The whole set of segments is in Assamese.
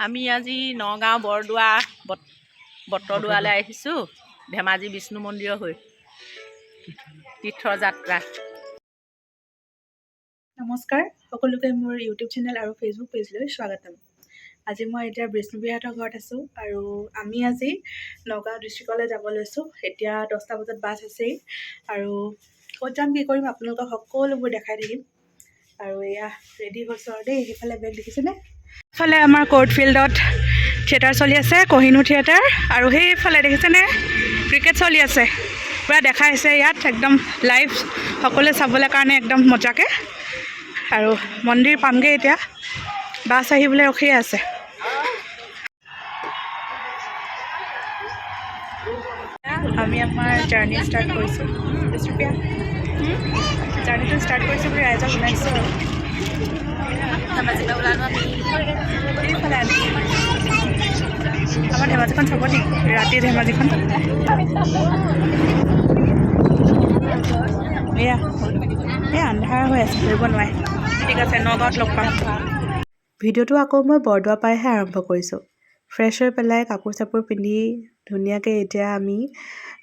আমি আজি নগাঁও বৰদোৱা বটদোৱালৈ আহিছোঁ ধেমাজি বিষ্ণু মন্দিৰৰ হৈ তীৰ্থযাত্ৰা। নমস্কাৰ সকলোকে মোৰ ইউটিউব চেনেল আৰু ফেচবুক পেজলৈ স্বাগতম। আজি মই এতিয়া বিষ্ণুপ্ৰিয়াহঁতৰ ঘৰত আছোঁ আৰু আমি আজি নগাঁও ডিষ্ট্ৰিক্টলৈ যাব লৈছোঁ। এতিয়া 10টা বজাত বাছ আছেই আৰু ক'ত যাম কি কৰিম আপোনালোকক সকলোবোৰ দেখাই থাকিম। আৰু এয়া ৰেডি হৈছোঁ আৰু দেই। সেইফালে বেগ দেখিছেনে? সেইফালে আমাৰ কোৰ্ট ফিল্ডত থিয়েটাৰ চলি আছে, কহিনুৰ থিয়েটাৰ, আৰু সেইফালে দেখিছেনে ক্ৰিকেট চলি আছে। পূৰা দেখাইছে ইয়াত একদম লাইভ সকলোৱে চাবলৈ কাৰণে একদম মজাকৈ। আৰু মন্দিৰ পামগৈ এতিয়া, বাছ আহিবলৈ ৰখিয়ে আছে। আমি আমাৰ জাৰ্ণি ষ্টাৰ্ট কৰিছোঁ। বিষ্ণুপ্ৰিয়া জাৰ্ণিটো ষ্টাৰ্ট কৰিছোঁ বুলি ৰাইজক জনাইছোঁ আৰু ধেমাজিলৈ ওলালোঁ আমি। এইফালে আমাৰ ধেমাজিখন চাব নেকি? ৰাতি ধেমাজিখন এয়া আন্ধাৰ হৈ আছে, ধৰিব নোৱাৰে। ঠিক আছে, নগাঁৱত লগ পাম। ভিডিঅ'টো আকৌ মই বৰদোৱা পৰাহে আৰম্ভ কৰিছোঁ। ফ্ৰেছ হৈ পেলাই কাপোৰ চাপোৰ পিন্ধি ধুনীয়াকৈ এতিয়া আমি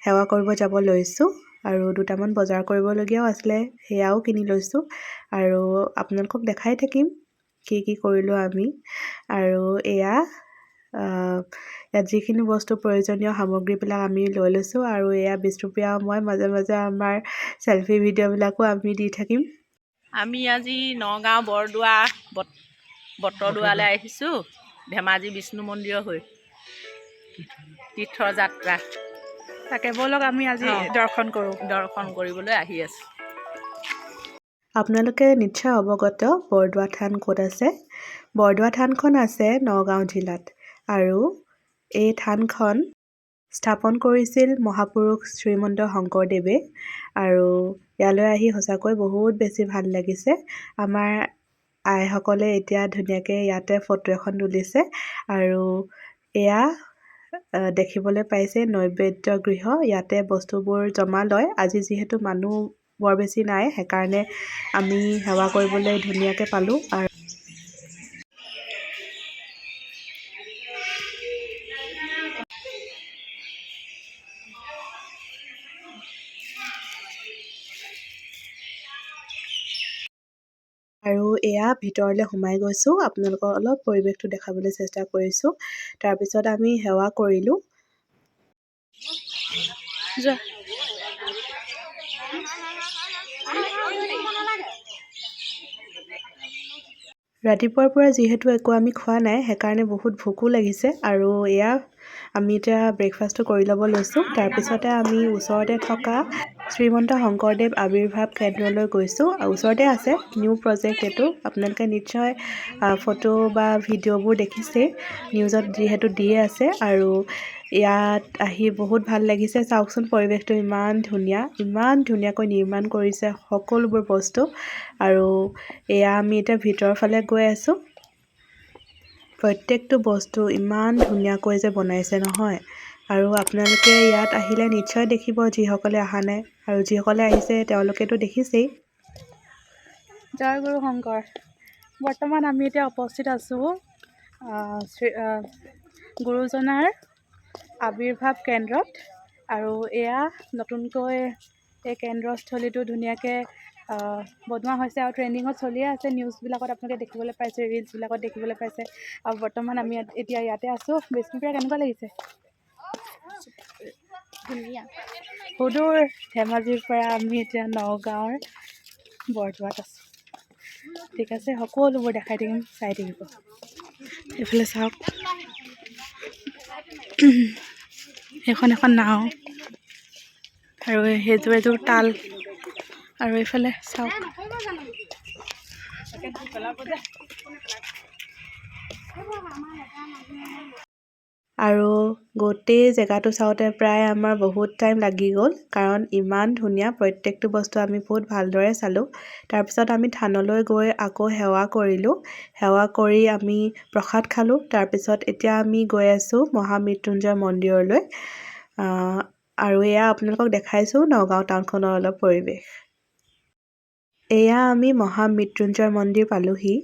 সেৱা কৰিব যাব লৈছোঁ। আৰু দুটামান বজাৰ কৰিবলগীয়াও আছিলে, সেয়াও কিনি লৈছোঁ আৰু আপোনালোকক দেখাই থাকিম কি কৰিলোঁ আমি। আৰু ইয়াত যিখিনি বস্তু প্ৰয়োজনীয় সামগ্ৰীবিলাক আমি লৈ লৈছোঁ। আৰু এয়া বিষ্ণুপ্ৰিয়া মই মাজে মাজে আমাৰ চেলফি ভিডিঅ'বিলাকো আমি দি থাকিম। আমি আজি নগাঁও বৰদোৱা বটদোৱালৈ আহিছোঁ ধেমাজি বিষ্ণু মন্দিৰৰ হৈ তীৰ্থযাত্ৰা। তাকে ব'লক আমি আজি দৰ্শন কৰিবলৈ আহি আছোঁ। আপোনালোকে নিশ্চয় অৱগত বৰদোৱা থান ক'ত আছে। বৰদোৱা থানখন আছে নগাঁও জিলাত আৰু এই থানখন স্থাপন কৰিছিল মহাপুৰুষ শ্ৰীমন্ত শংকৰদেৱে। আৰু ইয়ালৈ আহি সঁচাকৈ বহুত বেছি ভাল লাগিছে। আমাৰ আইসকলে এতিয়া ধুনীয়াকৈ ইয়াতে ফটো এখন তুলিছে আৰু এয়া দেখিবলৈ পাইছে নৈবেদ্য গৃহ। ইয়াতে বস্তুবোৰ জমা লয়। আজি যিহেতু মানুহ বৰ বেছি নাই, সেইকাৰণে আমি সেৱা কৰিবলৈ ধুনীয়াকৈ পালোঁ। আৰু এয়া ভিতৰলৈ সোমাই গৈছোঁ। আপোনালোকক অলপ পৰিৱেশটো দেখাবলৈ চেষ্টা কৰিছোঁ। তাৰপিছত আমি সেৱা কৰিলোঁ। ৰাতিপুৱাৰ পৰা যিহেতু একো আমি খোৱা নাই, সেইকাৰণে বহুত ভোকো লাগিছে। আৰু এয়া আমি এতিয়া ব্ৰেকফাষ্টটো কৰি ল'ব লৈছোঁ। তাৰপিছতে আমি ওচৰতে থকা শ্ৰীমন্ত শংকৰদেৱ আৱিৰ্ভাৱ কেন্দ্ৰলৈ গৈছোঁ। ওচৰতে আছে, নিউ প্ৰজেক্ট এইটো। আপোনালোকে নিশ্চয় ফটো বা ভিডিঅ'বোৰ দেখিছেই, নিউজত যিহেতু দিয়ে আছে। আৰু ইয়াত আহি বহুত ভাল লাগিছে। চাওকচোন পৰিৱেশটো ইমান ধুনীয়া, ইমান ধুনীয়াকৈ নিৰ্মাণ কৰিছে সকলোবোৰ বস্তু। আৰু এয়া আমি এতিয়া ভিতৰৰ ফালে গৈ আছোঁ। প্ৰত্যেকটো বস্তু ইমান ধুনীয়াকৈ যে বনাইছে নহয়। আৰু আপোনালোকে ইয়াত আহিলে নিশ্চয় দেখিব, যিসকলে অহা নাই। আৰু যিসকলে আহিছে তেওঁলোকেতো দেখিছেই। জয় গুৰু শংকৰ। বৰ্তমান আমি এতিয়া উপস্থিত আছোঁ গুৰুজনাৰ আৱিৰ্ভাৱ কেন্দ্ৰত। আৰু এয়া নতুনকৈ এই কেন্দ্ৰস্থলীটো ধুনীয়াকৈ বনোৱা হৈছে আৰু ট্ৰেণ্ডিঙত চলিয়ে আছে। নিউজবিলাকত আপোনালোকে দেখিবলৈ পাইছে, ৰিলচবিলাকত দেখিবলৈ পাইছে। আৰু বৰ্তমান আমি এতিয়া ইয়াতে আছোঁ। বিষ্ণুপ্ৰিয়া কেনেকুৱা লাগিছে? ধুনীয়া। সুদূৰ ধেমাজিৰ পৰা আমি এতিয়া নগাঁৱৰ বৰদোৱাত আছোঁ। ঠিক আছে, সকলোবোৰ দেখাই থাকিম, চাই থাকিব। এইফালে চাওক, সেইখন এখন নাও আৰু সেইযোৰ এযোৰ তাল। আৰু এইফালে চাওক, আৰু গোটেই জেগাটো চাওঁতে প্ৰায় আমাৰ বহুত টাইম লাগি গ'ল, কাৰণ ইমান ধুনীয়া। প্ৰত্যেকটো বস্তু আমি বহুত ভালদৰে চালোঁ। তাৰপিছত আমি থানলৈ গৈ আকৌ সেৱা কৰিলোঁ। সেৱা কৰি আমি প্ৰসাদ খালোঁ। তাৰপিছত এতিয়া আমি গৈ আছোঁ মহামৃত্যুঞ্জয় মন্দিৰলৈ। আৰু এয়া আপোনালোকক দেখাইছোঁ নগাঁও টাউনখনৰ অলপ পৰিৱেশ। এয়া আমি মহামৃত্যুঞ্জয় মন্দিৰ পালোহি।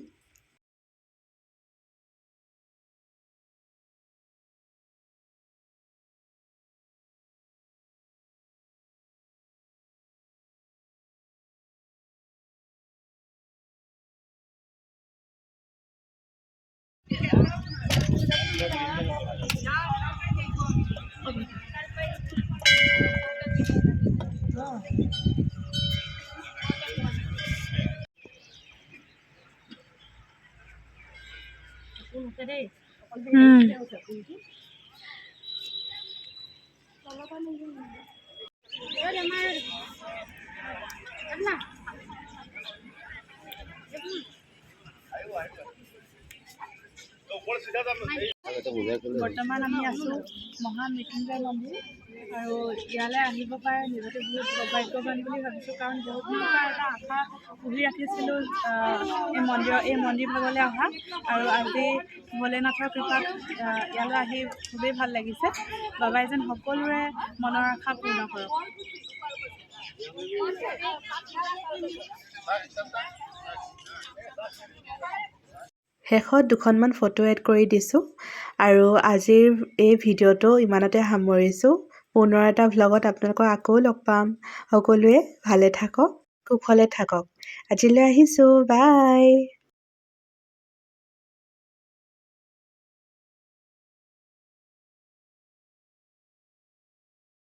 বৰ্তমান আমি আছোঁ মহামৃত্যুঞ্জয় মন্দিৰ আৰু ইয়ালৈ আহিব পাৰে নিজকে বহুত সৌভাগ্যৱান বুলি ভাবিছোঁ কাৰণ বহুত দিনৰ পৰা এটা আশা পুহি ৰাখিছিলোঁ এই মন্দিৰ ভাগলৈ অহা আৰু আজি ভোলেনাথৰ কৃপাত ইয়ালৈ আহি খুবেই ভাল লাগিছে। বাবাই যেন সকলোৰে মনৰ আশা পূৰ্ণ কৰক। শেষত দুখনমান ফটো এড কৰি দিছোঁ আৰু আজিৰ এই ভিডিঅ'টো ইমানতে সামৰিছোঁ। পুনৰ এটা ভ্লগত আপোনালোকক আকৌ লগ পাম। সকলোৱে ভালে থাকক, কুশলে থাকক। আজিলৈ আহিছোঁ, বাই।